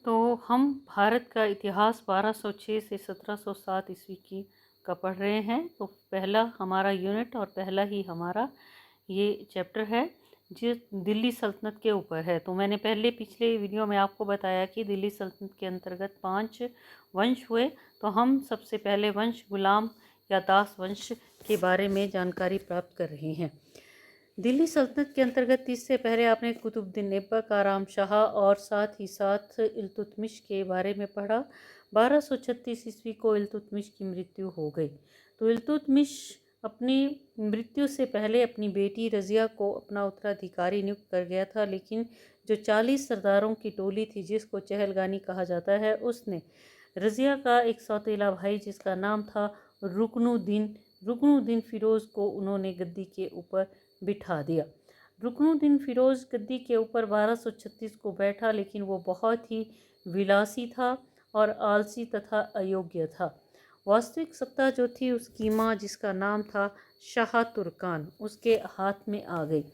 तो हम भारत का इतिहास 1206 से 1707 ईस्वी की का पढ़ रहे हैं। तो पहला हमारा यूनिट और पहला ही हमारा ये चैप्टर है जो दिल्ली सल्तनत के ऊपर है। तो मैंने पहले पिछले वीडियो में आपको बताया कि दिल्ली सल्तनत के अंतर्गत 5 वंश हुए। तो हम सबसे पहले वंश गुलाम या दास वंश के बारे में जानकारी प्राप्त कर रहे हैं। दिल्ली सल्तनत के अंतर्गत इससे पहले आपने कुतुबुद्दीन ऐबक, आराम शाह और साथ ही साथ इल्तुतमिश के बारे में पढ़ा। 1236 ईस्वी को इल्तुतमिश की मृत्यु हो गई। तो इल्तुतमिश अपनी मृत्यु से पहले अपनी बेटी रज़िया को अपना उत्तराधिकारी नियुक्त कर गया था, लेकिन जो 40 सरदारों की टोली थी जिसको चहलगानी कहा जाता है, उसने रज़िया का एक सौतेला भाई जिसका नाम था रुकनुद्दीन फ़िरोज़ को उन्होंने गद्दी के ऊपर बिठा दिया। रुकनुद्दीन फ़िरोज़ गद्दी के ऊपर 1236 को बैठा, लेकिन वो बहुत ही विलासी था और आलसी तथा अयोग्य था। वास्तविक सत्ता जो थी उसकी माँ, जिसका नाम था शाह तुर्कान, उसके हाथ में आ गई।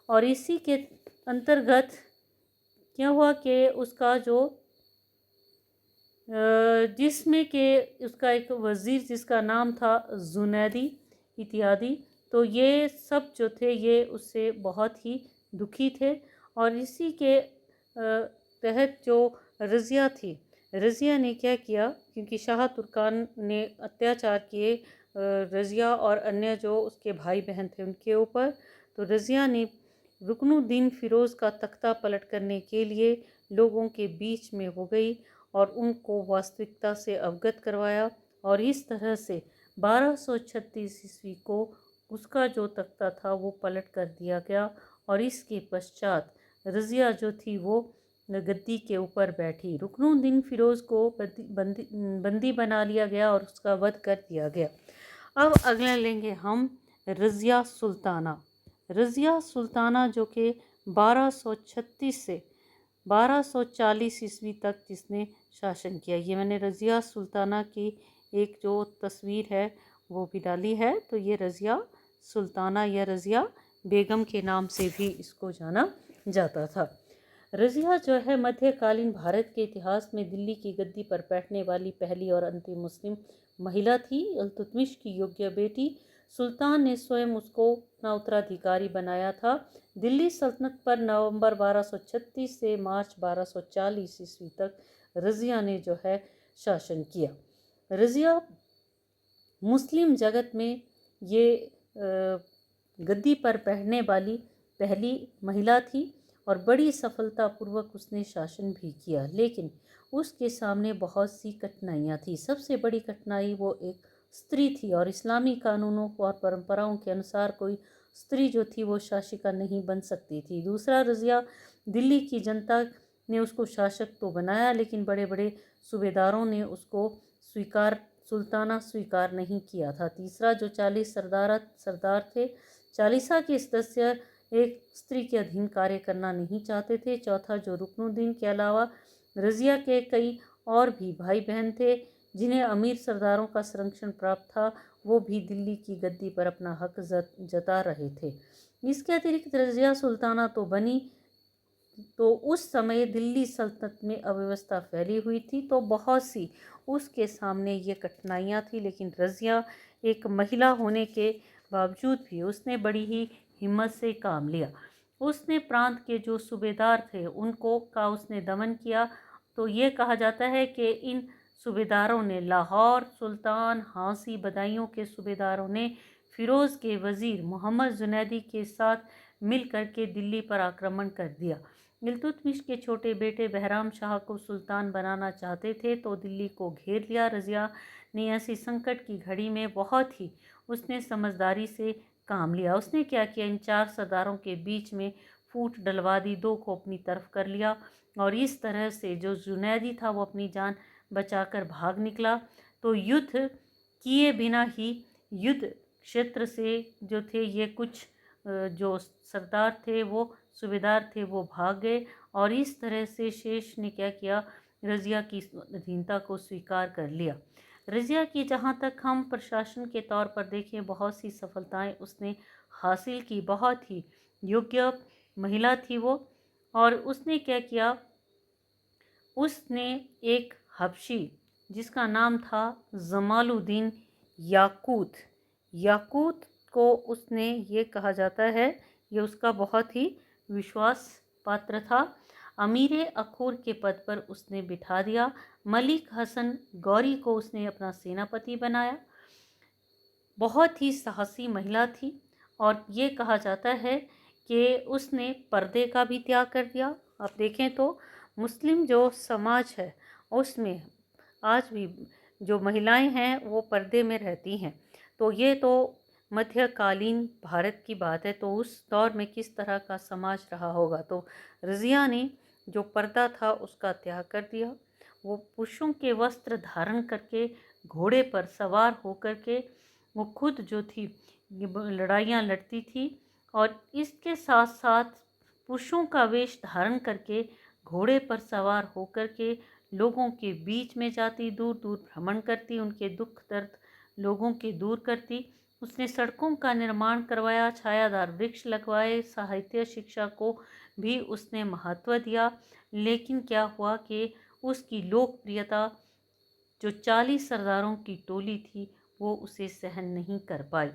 और इसी के अंतर्गत क्या हुआ कि उसका जो जिसमें कि उसका एक वज़ीर जिसका नाम था जुनैदी इत्यादि, तो ये सब जो थे ये उससे बहुत ही दुखी थे। और इसी के तहत जो रज़िया थी, रज़िया ने क्या किया, क्योंकि शाह तुर्कान ने अत्याचार किए रज़िया और अन्य जो उसके भाई बहन थे उनके ऊपर, तो रज़िया ने रुकनुद्दीन फ़िरोज़ का तख्ता पलट करने के लिए लोगों के बीच में हो गई और उनको वास्तविकता से अवगत करवाया। और इस तरह से 1236 ईस्वी को उसका जो तख्ता था वो पलट कर दिया गया और इसके पश्चात रज़िया जो थी वो गद्दी के ऊपर बैठी। रुकनुद्दीन फ़िरोज़ को बंदी बना लिया गया और उसका वध कर दिया गया। अब अगला लेंगे हम रज़िया सुल्ताना। रज़िया सुल्ताना जो कि 1236 से 1240 ईस्वी तक जिसने शासन किया। ये मैंने रज़िया सुल्ताना की एक जो तस्वीर है वो भी डाली है। तो ये रज़िया सुल्ताना या रज़िया बेगम के नाम से भी इसको जाना जाता था। रज़िया जो है मध्यकालीन भारत के इतिहास में दिल्ली की गद्दी पर बैठने वाली पहली और अंतिम मुस्लिम महिला थी। इल्तुतमिश की योग्य बेटी सुल्तान ने स्वयं उसको अपना उत्तराधिकारी बनाया था। दिल्ली सल्तनत पर नवंबर 1236 से मार्च 1240 ईस्वी तक रज़िया ने जो है शासन किया। रज़िया मुस्लिम जगत में ये गद्दी पर बैठने वाली पहली महिला थी और बड़ी सफलतापूर्वक उसने शासन भी किया, लेकिन उसके सामने बहुत सी कठिनाइयाँ थी। सबसे बड़ी कठिनाई वो एक स्त्री थी और इस्लामी कानूनों और परंपराओं के अनुसार कोई स्त्री जो थी वो शासिका नहीं बन सकती थी। दूसरा, रज़िया दिल्ली की जनता ने उसको शासक तो बनाया, लेकिन बड़े बड़े सूबेदारों ने उसको सुल्ताना स्वीकार नहीं किया था। तीसरा, जो 40 सरदार थे, 40 के सदस्य एक स्त्री के अधीन कार्य करना नहीं चाहते थे। चौथा, जो रुकनुद्दीन के अलावा रज़िया के कई और भी भाई बहन थे जिन्हें अमीर सरदारों का संरक्षण प्राप्त था, वो भी दिल्ली की गद्दी पर अपना हक जता रहे थे। इसके अतिरिक्त रज़िया सुल्ताना तो बनी, तो उस समय दिल्ली सल्तनत में अव्यवस्था फैली हुई थी, तो बहुत सी उसके सामने ये कठिनाइयाँ थी। लेकिन रज़िया एक महिला होने के बावजूद भी उसने बड़ी ही हिम्मत से काम लिया। उसने प्रांत के जो सूबेदार थे उनको का उसने दमन किया। तो ये कहा जाता है कि इन सूबेदारों ने लाहौर, सुल्तान, हांसी, बदायूं के सूबेदारों ने फ़िरोज़ के वज़ीर मोहम्मद जुनैदी के साथ मिल कर के दिल्ली पर आक्रमण कर दिया। इल्तुतमिश के छोटे बेटे बहराम शाह को सुल्तान बनाना चाहते थे, तो दिल्ली को घेर लिया। रज़िया ने ऐसी संकट की घड़ी में बहुत ही उसने समझदारी से काम लिया। उसने क्या किया, इन 4 सरदारों के बीच में फूट डलवा दी, 2 को अपनी तरफ कर लिया और इस तरह से जो जुनैदी था वो अपनी जान बचाकर भाग निकला। तो युद्ध किए बिना ही युद्ध क्षेत्र से जो थे ये कुछ जो सरदार थे वो सूबेदार थे वो भाग गए और इस तरह से शेष ने क्या किया, रज़िया की अधीनता को स्वीकार कर लिया। रज़िया की जहाँ तक हम प्रशासन के तौर पर देखें, बहुत सी सफलताएं उसने हासिल की। बहुत ही योग्य महिला थी वो। और उसने क्या किया, उसने एक हबशी जिसका नाम था जमालुद्दीन याकूत को उसने, ये कहा जाता है, ये उसका बहुत ही विश्वास पात्र था, अमीर अखूर के पद पर उसने बिठा दिया। मलिक हसन गौरी को उसने अपना सेनापति बनाया। बहुत ही साहसी महिला थी और ये कहा जाता है कि उसने पर्दे का भी त्याग कर दिया। आप देखें तो मुस्लिम जो समाज है उसमें आज भी जो महिलाएं हैं वो पर्दे में रहती हैं। तो ये तो मध्यकालीन भारत की बात है, तो उस दौर में किस तरह का समाज रहा होगा। तो रज़िया ने जो पर्दा था उसका त्याग कर दिया। वो पुरुषों के वस्त्र धारण करके घोड़े पर सवार होकर के वो खुद जो थी लड़ाइयाँ लड़ती थी और इसके साथ साथ पुरुषों का वेश धारण करके घोड़े पर सवार होकर के लोगों के बीच में जाती, दूर दूर भ्रमण करती, उनके दुख दर्द लोगों के दूर करती। उसने सड़कों का निर्माण करवाया, छायादार वृक्ष लगवाए, साहित्य शिक्षा को भी उसने महत्व दिया। लेकिन क्या हुआ कि उसकी लोकप्रियता जो 40 सरदारों की टोली थी वो उसे सहन नहीं कर पाई।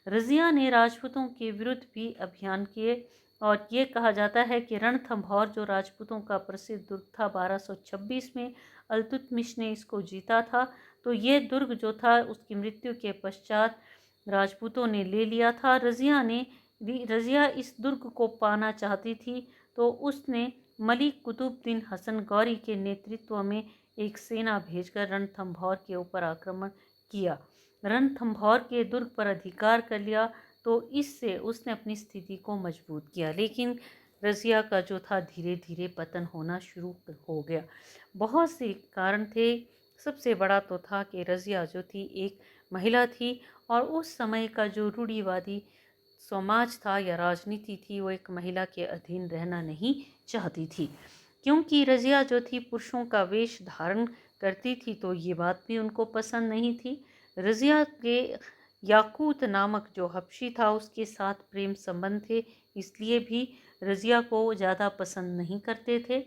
रज़िया ने राजपूतों के विरुद्ध भी अभियान किए और ये कहा जाता है कि रणथंभौर जो राजपूतों का प्रसिद्ध दुर्ग था, 1226 में अल्तुतमिश ने इसको जीता था। तो ये दुर्ग जो था उसकी मृत्यु के पश्चात राजपूतों ने ले लिया था। रज़िया इस दुर्ग को पाना चाहती थी, तो उसने मलिक कुतुबुद्दीन हसन गौरी के नेतृत्व में एक सेना भेजकर रणथंभौर के ऊपर आक्रमण किया। रणथंभौर के दुर्ग पर अधिकार कर लिया, तो इससे उसने अपनी स्थिति को मजबूत किया। लेकिन रज़िया का जो था धीरे धीरे पतन होना शुरू हो गया। बहुत से कारण थे। सबसे बड़ा तो था कि रज़िया जो थी एक महिला थी और उस समय का जो रूढ़िवादी समाज था या राजनीति थी वो एक महिला के अधीन रहना नहीं चाहती थी। क्योंकि रज़िया जो थी पुरुषों का वेश धारण करती थी तो ये बात भी उनको पसंद नहीं थी। रज़िया के याकूत नामक जो हबशी था उसके साथ प्रेम संबंध थे, इसलिए भी रज़िया को ज़्यादा पसंद नहीं करते थे।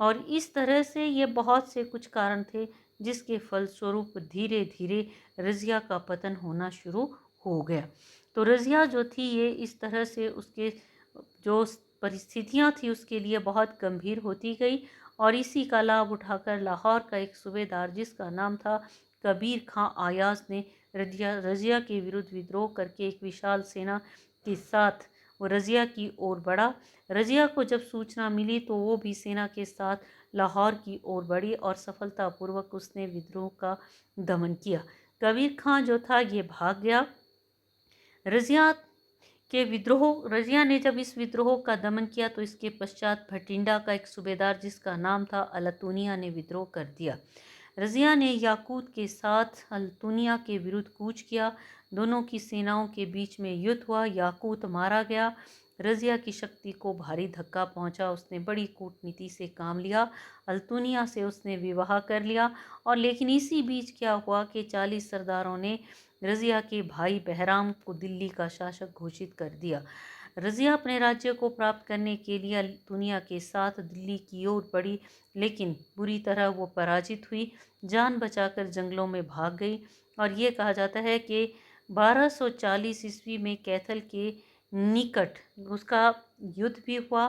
और इस तरह से ये बहुत से कुछ कारण थे जिसके फलस्वरूप धीरे धीरे रज़िया का पतन होना शुरू हो गया। तो रज़िया जो थी ये इस तरह से उसके जो परिस्थितियाँ थी उसके लिए बहुत गंभीर होती गई और इसी का लाभ उठाकर लाहौर का एक सूबेदार जिसका नाम था कबीर खां आयाज़ ने रज़िया के विरुद्ध विद्रोह करके एक विशाल सेना के साथ वो रज़िया की ओर बढ़ा। रज़िया को जब सूचना मिली तो वो भी सेना के साथ लाहौर की ओर बढ़ी और सफलतापूर्वक उसने विद्रोह का दमन किया। कबीर खां जो था ये भाग गया। रज़िया ने जब इस विद्रोह का दमन किया तो इसके पश्चात भटिंडा का एक सूबेदार जिसका नाम था अल्तुनिया ने विद्रोह कर दिया। रज़िया ने याकूत के साथ अल्तुनिया के विरुद्ध कूच किया। दोनों की सेनाओं के बीच में युद्ध हुआ। याकूत मारा गया। रज़िया की शक्ति को भारी धक्का पहुंचा। उसने बड़ी कूटनीति से काम लिया। अल्तुनिया से उसने विवाह कर लिया। और लेकिन इसी बीच क्या हुआ कि 40 सरदारों ने रज़िया के भाई बहराम को दिल्ली का शासक घोषित कर दिया। रज़िया अपने राज्य को प्राप्त करने के लिए दुनिया के साथ दिल्ली की ओर बढ़ी, लेकिन बुरी तरह वो पराजित हुई, जान बचाकर जंगलों में भाग गई। और ये कहा जाता है कि 1240 ईस्वी में कैथल के निकट उसका युद्ध भी हुआ।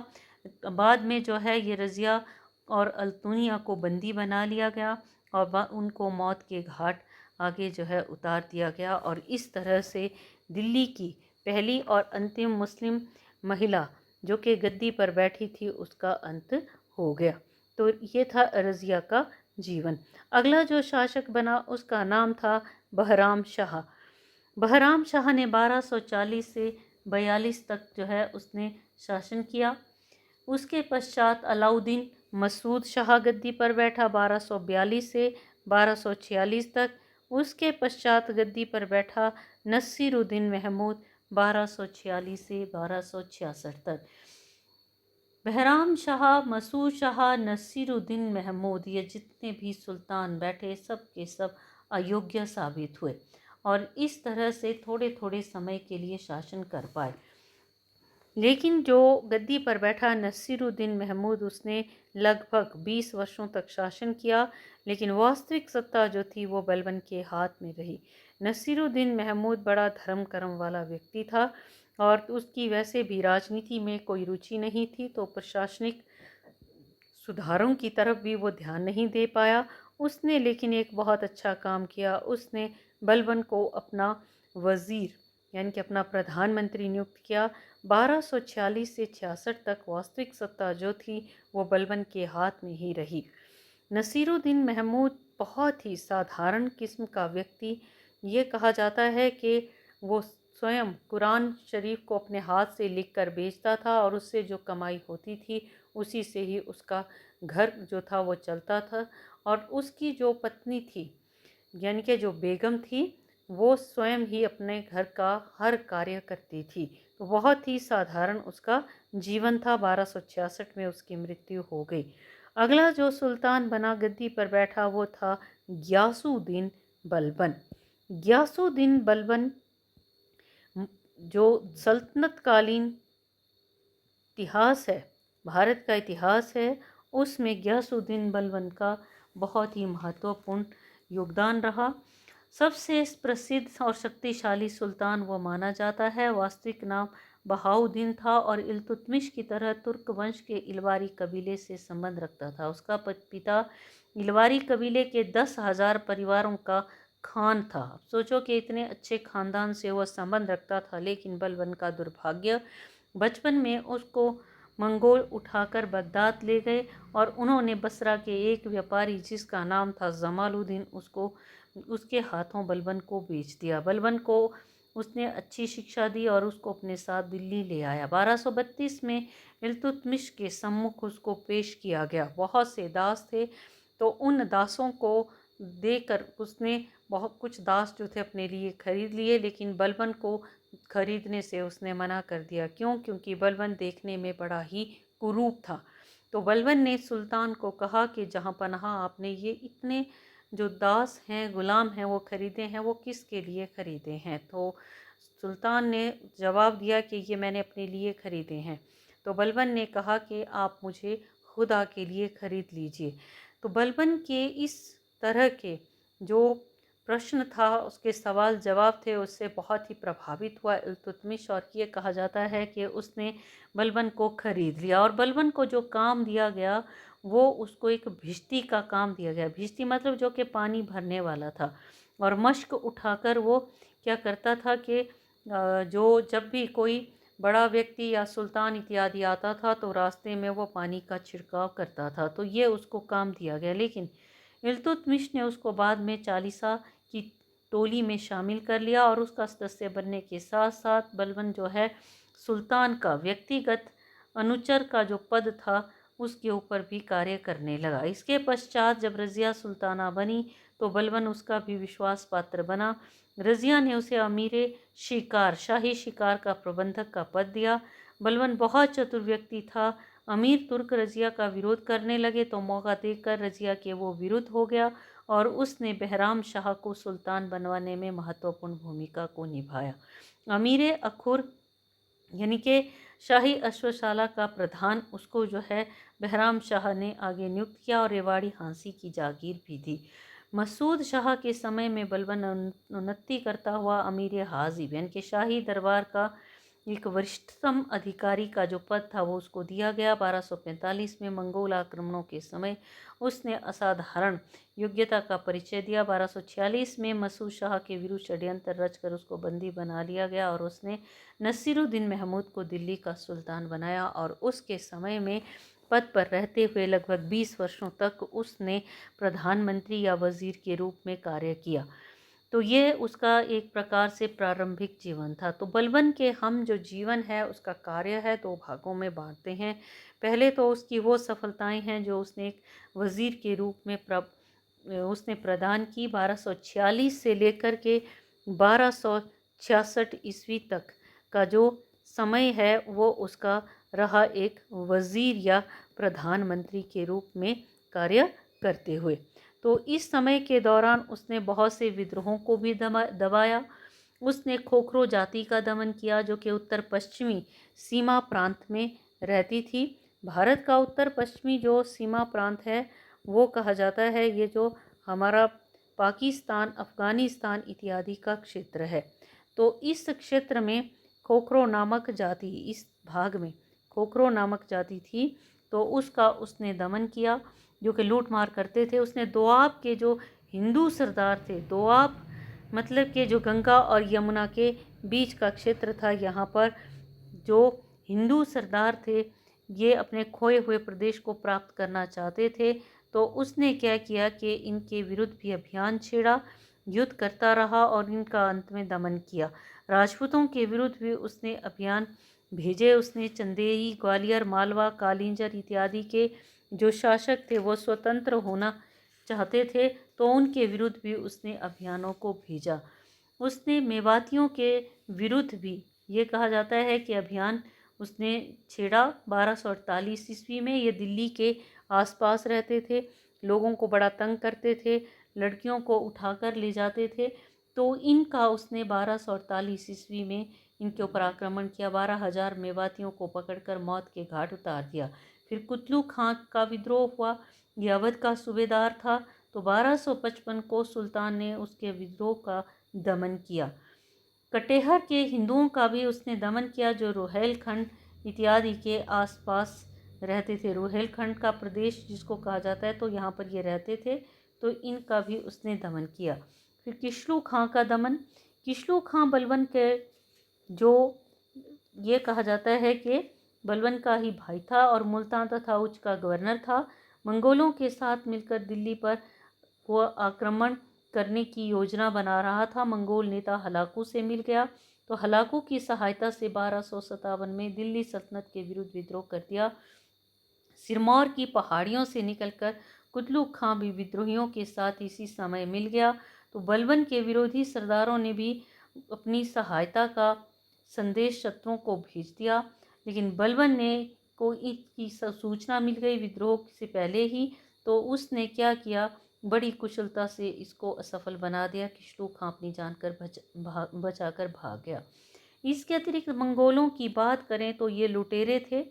बाद में जो है ये रज़िया और अल्तुनिया को बंदी बना लिया गया और उनको मौत के घाट आगे जो है उतार दिया गया। और इस तरह से दिल्ली की पहली और अंतिम मुस्लिम महिला जो कि गद्दी पर बैठी थी उसका अंत हो गया। तो ये था रज़िया का जीवन। अगला जो शासक बना उसका नाम था बहराम शाह। बहराम शाह ने 1240 से 42 तक जो है उसने शासन किया। उसके पश्चात अलाउद्दीन मसूद शाह गद्दी पर बैठा 1242 से 1246 तक। उसके पश्चात गद्दी पर बैठा नसीरुद्दीन महमूद 1246 से 1266 तक। बहराम शाह, मसूद शाह, नसीरुद्दीन महमूद ये जितने भी सुल्तान बैठे सब के सब अयोग्य साबित हुए और इस तरह से थोड़े थोड़े समय के लिए शासन कर पाए। लेकिन जो गद्दी पर बैठा नसीरुद्दीन महमूद उसने लगभग 20 वर्षों तक शासन किया, लेकिन वास्तविक सत्ता जो थी वो बलबन के हाथ में रही। नसीरुद्दीन महमूद बड़ा धर्म कर्म वाला व्यक्ति था और उसकी वैसे भी राजनीति में कोई रुचि नहीं थी, तो प्रशासनिक सुधारों की तरफ भी वो ध्यान नहीं दे पाया। उसने लेकिन एक बहुत अच्छा काम किया, उसने बलबन को अपना वज़ीर यानी कि अपना प्रधानमंत्री नियुक्त किया। 1246 से 66 तक वास्तविक सत्ता जो थी वो बलबन के हाथ में ही रही। नसीरुद्दीन महमूद बहुत ही साधारण किस्म का व्यक्ति, ये कहा जाता है कि वो स्वयं कुरान शरीफ को अपने हाथ से लिख कर बेचता था और उससे जो कमाई होती थी उसी से ही उसका घर जो था वो चलता था। और उसकी जो पत्नी थी यानी कि जो बेगम थी वो स्वयं ही अपने घर का हर कार्य करती थी। तो बहुत ही साधारण उसका जीवन था। 1266 में उसकी मृत्यु हो गई। अगला जो सुल्तान बना गद्दी पर बैठा वो था गियासुद्दीन बलबन। गियासुद्दीन बलबन जो सल्तनत कालीन इतिहास है, भारत का इतिहास है, उसमें गियासुद्दीन बलबन का बहुत ही महत्वपूर्ण योगदान रहा। सबसे प्रसिद्ध और शक्तिशाली सुल्तान वो माना जाता है। वास्तविक नाम बहाउद्दीन था और इल्तुतमिश की तरह तुर्क वंश के इलवारी कबीले से संबंध रखता था। उसका पिता इलवारी कबीले के 10,000 परिवारों का खान था। सोचो कि इतने अच्छे खानदान से वह संबंध रखता था, लेकिन बलबन का दुर्भाग्य, बचपन में उसको मंगोल उठाकर बगदाद ले गए और उन्होंने बसरा के एक व्यापारी जिसका नाम था जमालुद्दीन उसके हाथों बलबन को बेच दिया। बलबन को उसने अच्छी शिक्षा दी और उसको अपने साथ दिल्ली ले आया। 1232 में इल्तुतमिश के सम्मुख उसको पेश किया गया। बहुत से दास थे, तो उन दासों को देकर उसने बहुत कुछ दास जो थे अपने लिए खरीद लिए, लेकिन बलबन को खरीदने से उसने मना कर दिया। क्यों? क्योंकि बलबन देखने में बड़ा ही कुरूप था। तो बलबन ने सुल्तान को कहा कि जहाँ पनाह आपने ये इतने जो दास हैं, गुलाम हैं, वो ख़रीदे हैं, वो किसके लिए ख़रीदे हैं? तो सुल्तान ने जवाब दिया कि ये मैंने अपने लिए ख़रीदे हैं। तो बलबन ने कहा कि आप मुझे खुदा के लिए ख़रीद लीजिए। तो बलबन के इस तरह के जो प्रश्न था, उसके सवाल जवाब थे, उससे बहुत ही प्रभावित हुआ इल्तुतमिश और ये कहा जाता है कि उसने बलबन को ख़रीद लिया। और बलबन को जो काम दिया गया वो उसको एक भिश्ती का काम दिया गया। भिश्ती मतलब जो कि पानी भरने वाला था। और मश्क उठाकर वो क्या करता था कि जो जब भी कोई बड़ा व्यक्ति या सुल्तान इत्यादि आता था तो रास्ते में वो पानी का छिड़काव करता था। तो ये उसको काम दिया गया, लेकिन इल्तुतमिश ने उसको बाद में चालीसा की टोली में शामिल कर लिया और उसका सदस्य बनने के साथ साथ बलबन जो है सुल्तान का व्यक्तिगत अनुचर का जो पद था उसके ऊपर भी कार्य करने लगा। इसके पश्चात जब रज़िया सुल्ताना बनी तो बलबन उसका भी विश्वास पात्र बना। रज़िया ने उसे अमीर शिकार, शाही शिकार का प्रबंधक का पद दिया। बलबन बहुत चतुर व्यक्ति था। अमीर तुर्क रज़िया का विरोध करने लगे तो मौका देखकर रज़िया के वो विरुद्ध हो गया और उसने बहराम शाह को सुल्तान बनवाने में महत्वपूर्ण भूमिका को निभाया। अमीर अखुर यानी कि शाही अश्वशाला का प्रधान उसको जो है बहराम शाह ने आगे नियुक्त किया और रेवाड़ी हांसी की जागीर भी दी। मसूद शाह के समय में बलबन उन्नति करता हुआ अमीर हाजिब यानी कि शाही दरबार का एक वरिष्ठतम अधिकारी का जो पद था वो उसको दिया गया। 1245 में मंगोल आक्रमणों के समय उसने असाधारण योग्यता का परिचय दिया। 1246 में मसूद शाह के विरुद्ध षड्यंत्र रचकर उसको बंदी बना लिया गया और उसने नसीरुद्दीन महमूद को दिल्ली का सुल्तान बनाया और उसके समय में पद पर रहते हुए लगभग 20 वर्षों तक उसने प्रधानमंत्री या वज़ीर के रूप में कार्य किया। तो ये उसका एक प्रकार से प्रारंभिक जीवन था। तो बलबन के हम जो जीवन है उसका कार्य है दो भागों में बांटते हैं। पहले तो उसकी वो सफलताएं हैं जो उसने एक वज़ीर के रूप में उसने प्रदान की। 1246 से लेकर के 1266 ईस्वी तक का जो समय है वो उसका रहा एक वज़ीर या प्रधानमंत्री के रूप में कार्य करते हुए। तो इस समय के दौरान उसने बहुत से विद्रोहों को भी दबाया। उसने खोखरो जाति का दमन किया जो कि उत्तर पश्चिमी सीमा प्रांत में रहती थी। भारत का उत्तर पश्चिमी जो सीमा प्रांत है वो कहा जाता है ये जो हमारा पाकिस्तान, अफ़गानिस्तान इत्यादि का क्षेत्र है। तो इस क्षेत्र में खोखरो नामक जाति, इस भाग में खोखरो नामक जाति थी, तो उसका उसने दमन किया, जो कि लूट मार करते थे। उसने दोआब के जो हिंदू सरदार थे, दोआब मतलब कि जो गंगा और यमुना के बीच का क्षेत्र था, यहाँ पर जो हिंदू सरदार थे ये अपने खोए हुए प्रदेश को प्राप्त करना चाहते थे। तो उसने क्या किया कि इनके विरुद्ध भी अभियान छेड़ा, युद्ध करता रहा और इनका अंत में दमन किया। राजपूतों के विरुद्ध भी उसने अभियान भेजे। उसने चंदेरी, ग्वालियर, मालवा, कालिंजर इत्यादि के जो शासक थे वो स्वतंत्र होना चाहते थे, तो उनके विरुद्ध भी उसने अभियानों को भेजा। उसने मेवातियों के विरुद्ध भी ये कहा जाता है कि अभियान उसने छेड़ा 1248 ईस्वी में। ये दिल्ली के आसपास रहते थे, लोगों को बड़ा तंग करते थे, लड़कियों को उठाकर ले जाते थे। तो इनका उसने 1248 ईस्वी में इनके ऊपर आक्रमण किया, 12,000 मेवातियों को पकड़कर मौत के घाट उतार दिया। फिर कुतलू खां का विद्रोह हुआ, यह अवध का सूबेदार था, तो 1255 को सुल्तान ने उसके विद्रोह का दमन किया। कटेहर के हिंदुओं का भी उसने दमन किया, जो रोहेलखंड इत्यादि के आसपास रहते थे। रोहेलखंड का प्रदेश जिसको कहा जाता है, तो यहाँ पर ये रहते थे, तो इनका भी उसने दमन किया। फिर किशलू खां का दमन। किशलू खां बलबन के जो ये कहा जाता है कि बलबन का ही भाई था और मुल्तान तथा उच्च का गवर्नर था। मंगोलों के साथ मिलकर दिल्ली पर वो आक्रमण करने की योजना बना रहा था। मंगोल नेता हलाकू से मिल गया, तो हलाकू की सहायता से 1257 में दिल्ली सल्तनत के विरुद्ध विद्रोह कर दिया। सिरमौर की पहाड़ियों से निकलकर कुतलुक खां भी विद्रोहियों के साथ इसी समय मिल गया। तो बलबन के विरोधी सरदारों ने भी अपनी सहायता का संदेश शत्रुओं को भेज दिया, लेकिन बलबन ने को इसकी सूचना मिल गई विद्रोह से पहले ही, तो उसने क्या किया, बड़ी कुशलता से इसको असफल बना दिया। किशलू खां अपनी जान कर बचाकर भाग गया। इसके अतिरिक्त मंगोलों की बात करें तो ये लुटेरे थे।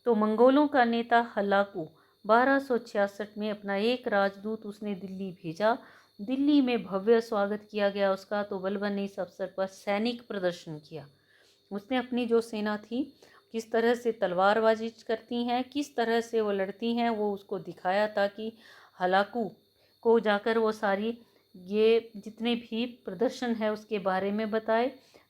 तो मंगोलों का नेता हलाकू 1266 में अपना एक राजदूत उसने दिल्ली भेजा। दिल्ली में भव्य स्वागत किया गया उसका। तो बलबन ने इस अवसर पर सैनिक प्रदर्शन किया। उसने अपनी जो सेना थी किस तरह से तलवारबाजी करती हैं, किस तरह से वो लड़ती हैं, वो उसको दिखाया, ताकि हलाकू को जाकर वो सारी ये जितने भी प्रदर्शन है उसके बारे में बताए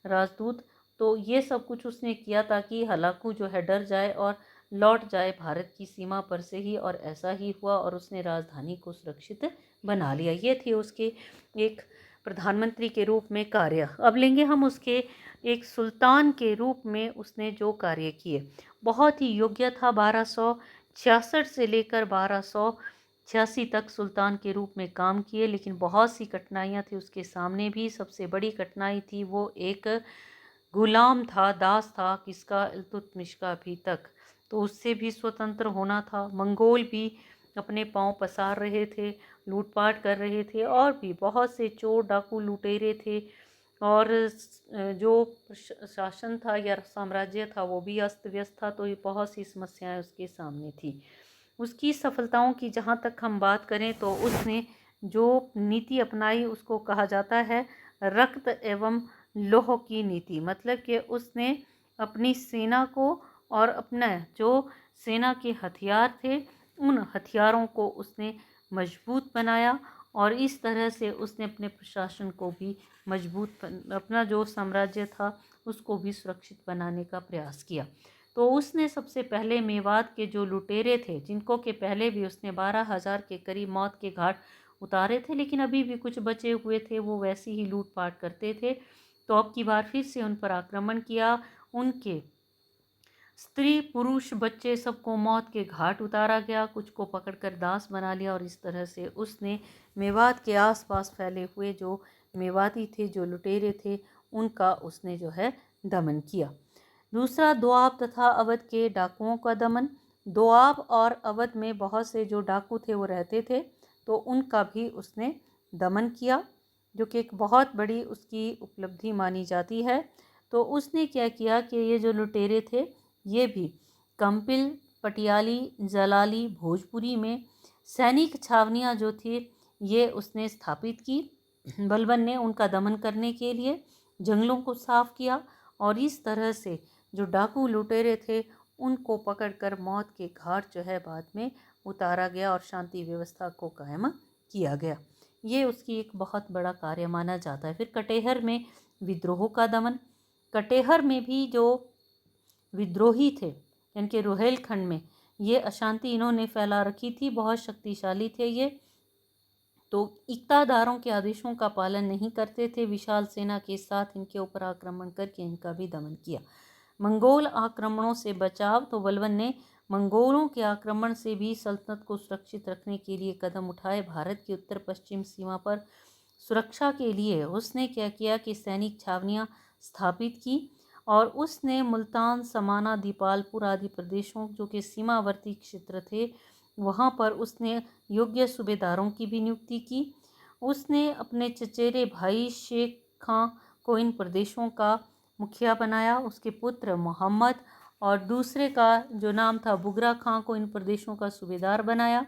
राजदूत। तो ये सब कुछ उसने किया ताकि हलाकू जो है डर जाए और लौट जाए भारत की सीमा पर से ही, और ऐसा ही हुआ और उसने राजधानी को सुरक्षित बना लिया। ये थे उसके एक प्रधानमंत्री के रूप में कार्य। अब लेंगे हम उसके एक सुल्तान के रूप में उसने जो कार्य किए। बहुत ही योग्य था। 1266 से लेकर 1286 तक सुल्तान के रूप में काम किए, लेकिन बहुत सी कठिनाइयाँ थी उसके सामने भी। सबसे बड़ी कठिनाई थी वो एक गुलाम था, दास था किसका, इल्तुतमिश का अभी तक। तो उससे भी स्वतंत्र होना था। मंगोल भी अपने पांव पसार रहे थे, लूटपाट कर रहे थे, और भी बहुत से चोर डाकू लुटेरे थे, और जो शासन था या साम्राज्य था वो भी अस्त व्यस्त था। तो ये बहुत सी समस्याएं उसके सामने थी। उसकी सफलताओं की जहाँ तक हम बात करें तो उसने जो नीति अपनाई उसको कहा जाता है रक्त एवं लौह की नीति। मतलब कि उसने अपनी सेना को और अपना जो सेना के हथियार थे उन हथियारों को उसने मजबूत बनाया, और इस तरह से उसने अपने प्रशासन को भी मजबूत, अपना जो साम्राज्य था उसको भी सुरक्षित बनाने का प्रयास किया। तो उसने सबसे पहले मेवात के जो लुटेरे थे, जिनको के पहले भी उसने 12,000 के करीब मौत के घाट उतारे थे, लेकिन अभी भी कुछ बचे हुए थे, वो वैसे ही लूटपाट करते थे। तो अब की बार फिर से उन पर आक्रमण किया। उनके स्त्री पुरुष बच्चे सबको मौत के घाट उतारा गया, कुछ को पकड़कर दास बना लिया, और इस तरह से उसने मेवात के आसपास फैले हुए जो मेवाती थे, जो लुटेरे थे, उनका उसने जो है दमन किया। दूसरा, दोआब तथा अवध के डाकुओं का दमन। दोआब और अवध में बहुत से जो डाकू थे वो रहते थे, तो उनका भी उसने दमन किया, जो कि एक बहुत बड़ी उसकी उपलब्धि मानी जाती है। तो उसने क्या किया कि ये जो लुटेरे थे ये भी कंपिल पटियाली, जलाली, भोजपुरी में सैनिक छावनियाँ जो थी ये उसने स्थापित की। बलबन ने उनका दमन करने के लिए जंगलों को साफ किया और इस तरह से जो डाकू लुटेरे थे उनको पकड़कर मौत के घाट जो है बाद में उतारा गया और शांति व्यवस्था को कायम किया गया। ये उसकी एक बहुत बड़ा कार्य माना जाता है। फिर कटेहर में विद्रोह का दमन। कटेहर में भी जो विद्रोही थे इनके रुहेलखंड में ये अशांति इन्होंने फैला रखी थी, बहुत शक्तिशाली थे ये। तो इक्तादारों के आदेशों का पालन नहीं करते थे। विशाल सेना के साथ इनके ऊपर आक्रमण करके इनका भी दमन किया। मंगोल आक्रमणों से बचाव। तो बलबन ने मंगोलों के आक्रमण से भी सल्तनत को सुरक्षित रखने के लिए कदम उठाए। भारत की उत्तर पश्चिम सीमा पर सुरक्षा के लिए उसने क्या किया कि सैनिक छावनियाँ स्थापित की और उसने मुल्तान, समाना, दीपालपुर आदि प्रदेशों जो कि सीमावर्ती क्षेत्र थे वहाँ पर उसने योग्य सूबेदारों की भी नियुक्ति की। उसने अपने चचेरे भाई शेख खां को इन प्रदेशों का मुखिया बनाया। उसके पुत्र मोहम्मद और दूसरे का जो नाम था बुगरा खां को इन प्रदेशों का सूबेदार बनाया।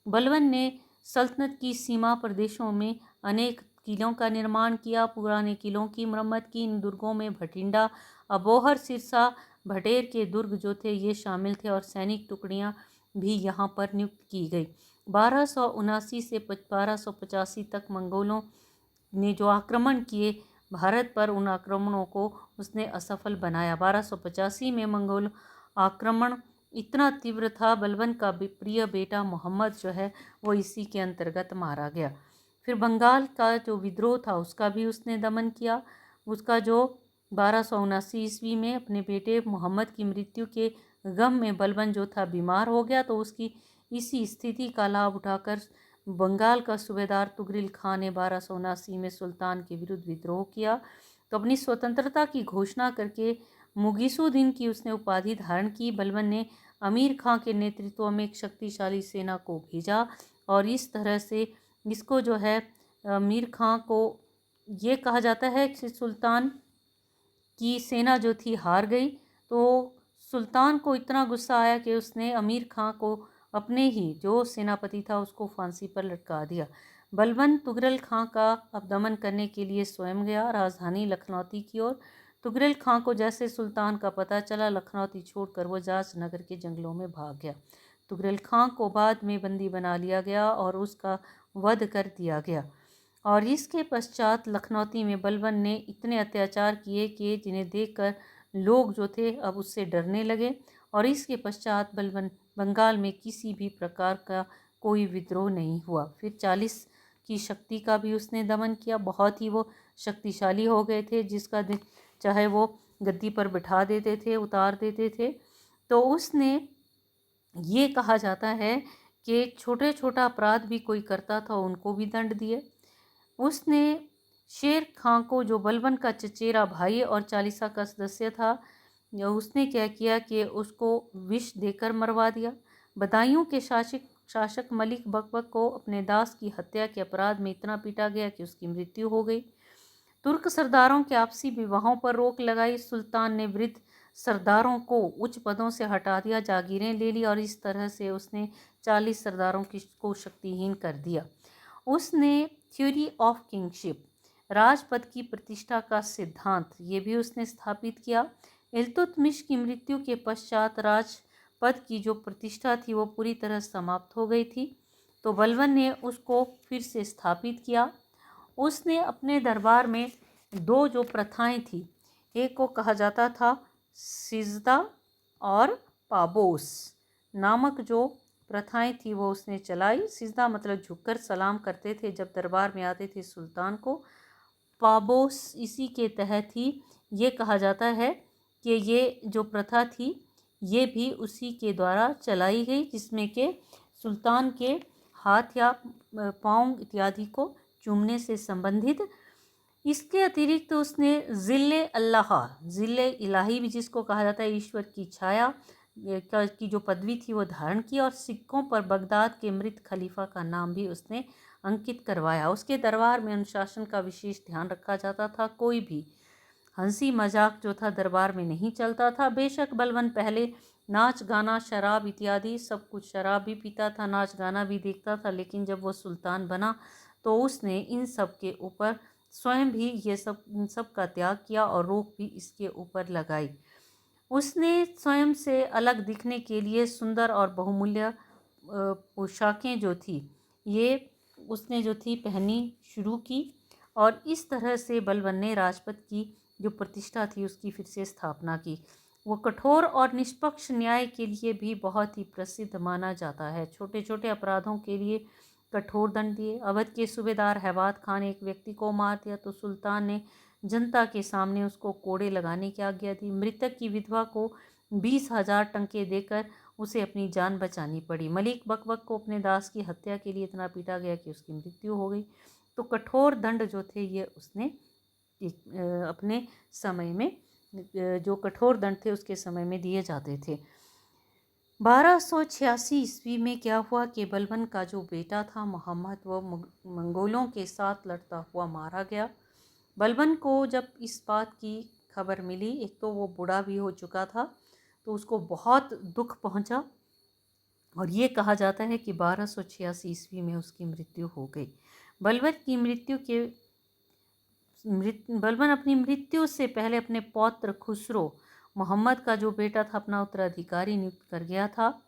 बलबन ने सल्तनत की सीमा प्रदेशों में अनेक किलों का निर्माण किया, पुराने किलों की मरम्मत की। इन दुर्गों में भटिंडा, अबोहर, सिरसा, भटेर के दुर्ग जो थे ये शामिल थे और सैनिक टुकड़ियाँ भी यहाँ पर नियुक्त की गई। 1279 से 1285 तक मंगोलों ने जो आक्रमण किए भारत पर, उन आक्रमणों को उसने असफल बनाया। 1285 में मंगोल आक्रमण इतना तीव्र था, बलबन का प्रिय बेटा मोहम्मद जो है वो इसी के अंतर्गत मारा गया। फिर बंगाल का जो विद्रोह था उसका भी उसने दमन किया। उसका जो 1279 ईस्वी में अपने बेटे मोहम्मद की मृत्यु के गम में बलबन जो था बीमार हो गया, तो उसकी इसी स्थिति का लाभ उठाकर बंगाल का सूबेदार तुगरिल खां ने 1279 में सुल्तान के विरुद्ध विद्रोह किया। तो अपनी स्वतंत्रता की घोषणा करके मुगीसुद्दीन की उसने उपाधि धारण की। बलबन ने अमीर खां के नेतृत्व में एक शक्तिशाली सेना को भेजा और इस तरह से इसको जो है अमीर खां को ये कहा जाता है कि सुल्तान की सेना जो थी हार गई। तो सुल्तान को इतना गुस्सा आया कि उसने अमीर खां को अपने ही जो सेनापति था उसको फांसी पर लटका दिया। बलबन तुगरल खां का अब दमन करने के लिए स्वयं गया राजधानी लखनौती की ओर। तुगरल खां को जैसे सुल्तान का पता चला, लखनौती छोड़कर वो जाज नगर के जंगलों में भाग गया। तुगरल खां को बाद में बंदी बना लिया गया और उसका वध कर दिया गया। और इसके पश्चात लखनौती में बलबन ने इतने अत्याचार किए कि जिन्हें देखकर लोग जो थे अब उससे डरने लगे। और इसके पश्चात बलबन बंगाल में किसी भी प्रकार का कोई विद्रोह नहीं हुआ। फिर 40 की शक्ति का भी उसने दमन किया। बहुत ही वो शक्तिशाली हो गए थे, जिसका चाहे वो गद्दी पर बिठा देते थे, उतार देते थे। तो उसने ये कहा जाता है कि छोटे छोटा अपराध भी कोई करता था उनको भी दंड दिए। उसने शेर खां को, जो बलबन का चचेरा भाई और चालीसा का सदस्य था, उसने क्या किया कि उसको विष देकर मरवा दिया। बदायूं के शासक मलिक बकबक को अपने दास की हत्या के अपराध में इतना पीटा गया कि उसकी मृत्यु हो गई। तुर्क सरदारों के आपसी विवाहों पर रोक लगाई। सुल्तान ने वृद्ध सरदारों को उच्च पदों से हटा दिया, जागीरें ले ली और इस तरह से उसने 40 सरदारों को शक्तिहीन कर दिया। उसने थ्योरी ऑफ किंगशिप, राजपद की प्रतिष्ठा का सिद्धांत, ये भी उसने स्थापित किया। इल्तुतमिश की मृत्यु के पश्चात राजपद की जो प्रतिष्ठा थी वो पूरी तरह समाप्त हो गई थी। तो बलबन ने उसको फिर से स्थापित किया। उसने अपने दरबार में दो जो प्रथाएं थी, एक को कहा जाता था सिजदा और पाबोस नामक जो प्रथाएं थी वो उसने चलाई। सिजदा मतलब झुककर सलाम करते थे जब दरबार में आते थे सुल्तान को। पाबोस इसी के तहत ही ये कहा जाता है कि ये जो प्रथा थी ये भी उसी के द्वारा चलाई गई, जिसमें के सुल्तान के हाथ या पाँव इत्यादि को चूमने से संबंधित। इसके अतिरिक्त उसने ज़िल्ले अल्लाह, ज़िल्ले इलाही भी जिसको कहा जाता है ईश्वर की छाया की जो पदवी थी वो धारण की और सिक्कों पर बगदाद के मृत खलीफा का नाम भी उसने अंकित करवाया। उसके दरबार में अनुशासन का विशेष ध्यान रखा जाता था। कोई भी हंसी मजाक जो था दरबार में नहीं चलता था। बेशक बलबन पहले नाच गाना शराब इत्यादि सब कुछ, शराब भी पीता था, नाच गाना भी देखता था। लेकिन जब वो सुल्तान बना तो उसने इन सब के ऊपर स्वयं भी ये सब इन सब का त्याग किया और रोक भी इसके ऊपर लगाई। उसने स्वयं से अलग दिखने के लिए सुंदर और बहुमूल्य पोशाकें जो थी ये उसने जो थी पहनी शुरू की। और इस तरह से बलबन ने राजपद की जो प्रतिष्ठा थी उसकी फिर से स्थापना की। वो कठोर और निष्पक्ष न्याय के लिए भी बहुत ही प्रसिद्ध माना जाता है। छोटे छोटे अपराधों के लिए कठोर दंड दिए। अवध के सूबेदार हैवात खान एक व्यक्ति को मार दिया तो सुल्तान ने जनता के सामने उसको कोड़े लगाने की आज्ञा दी। मृतक की विधवा को 20,000 टंके देकर उसे अपनी जान बचानी पड़ी। मलिक बकबक को अपने दास की हत्या के लिए इतना पीटा गया कि उसकी मृत्यु हो गई। तो कठोर दंड जो थे ये उसने अपने समय में जो कठोर दंड थे उसके समय में दिए जाते थे। 1286 ईस्वी में क्या हुआ कि बलबन का जो बेटा था मोहम्मद वो मंगोलों के साथ लड़ता हुआ मारा गया। बलबन को जब इस बात की खबर मिली, एक तो वो बूढ़ा भी हो चुका था, तो उसको बहुत दुख पहुंचा और ये कहा जाता है कि 1286 ईस्वी में उसकी मृत्यु हो गई। बलबन अपनी मृत्यु से पहले अपने पौत्र खुसरो मोहम्मद का जो बेटा था अपना उत्तराधिकारी नियुक्त कर गया था।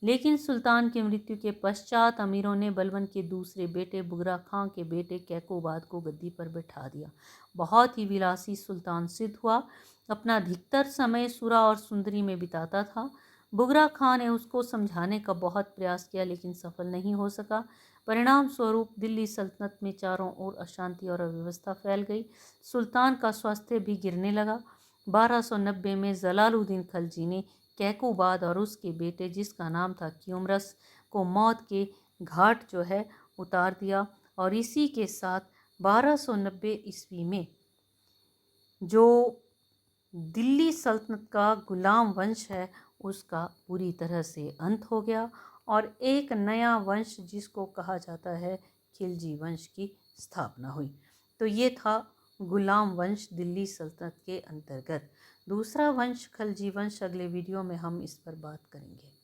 लेकिन सुल्तान की मृत्यु के पश्चात अमीरों ने बलबन के दूसरे बेटे बुगरा खां के बेटे कैकोबाद को गद्दी पर बैठा दिया। बहुत ही विलासी सुल्तान सिद्ध हुआ। अपना अधिकतर समय सुरा और सुंदरी में बिताता था। बुगरा खां ने उसको समझाने का बहुत प्रयास किया लेकिन सफल नहीं हो सका। परिणाम स्वरूप दिल्ली सल्तनत में चारों ओर अशांति और अव्यवस्था फैल गई। सुल्तान का स्वास्थ्य भी गिरने लगा। 1290 में जलालुद्दीन खलजी ने कैकोबाद और उसके बेटे जिसका नाम था क्यूमरस को मौत के घाट जो है उतार दिया। और इसी के साथ 1290 ईस्वी में जो दिल्ली सल्तनत का गुलाम वंश है उसका पूरी तरह से अंत हो गया और एक नया वंश जिसको कहा जाता है खिलजी वंश की स्थापना हुई। तो ये था गुलाम वंश दिल्ली सल्तनत के अंतर्गत। दूसरा वंश खलजी वंश अगले वीडियो में हम इस पर बात करेंगे।